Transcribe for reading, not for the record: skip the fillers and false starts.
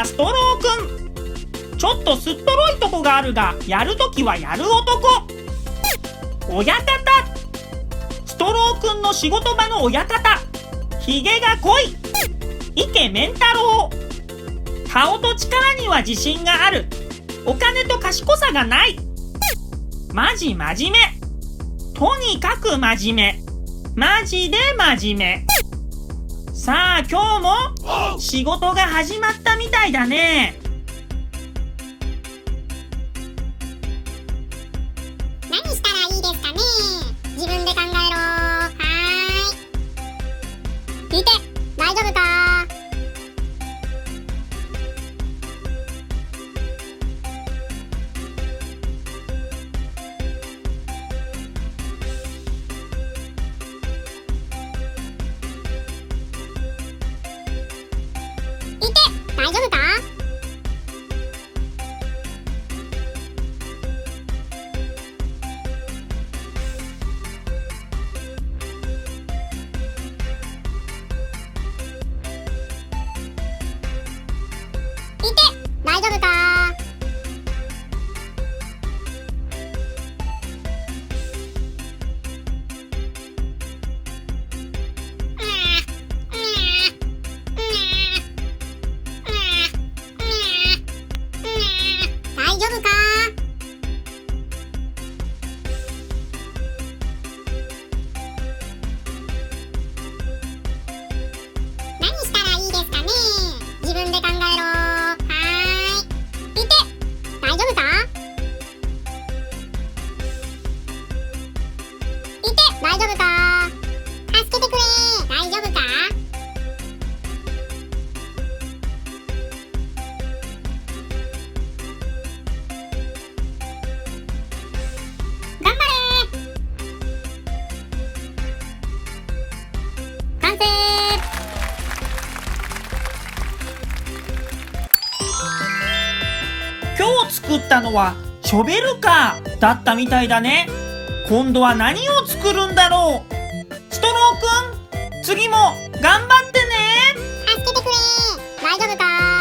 はストローくん。ちょっとすっとろいとこがあるが、やるときはやる男。親方。ストローくんの仕事場の親方。ひげが濃い。イケメン太郎。顔と力には自信がある。お金と賢さがない。真面目。とにかく真面目。マジで真面目。さあ今日も仕事が始まったみたいだね。何したらいいですかね。自分で考えろ。はーい。聞いて大丈夫か。大丈夫か。いて大丈夫か。大丈夫か。何したらいいですかね。自分で考えろ。はーい。いて大丈夫か。いて大丈夫か。助けてくれ。大丈夫か。頑張れ。完成。今日作ったのはショベルカーだったみたいだね。今度は何を作るんだろう。ストローくん、次も頑張ってね。助けてくれ。大丈夫か。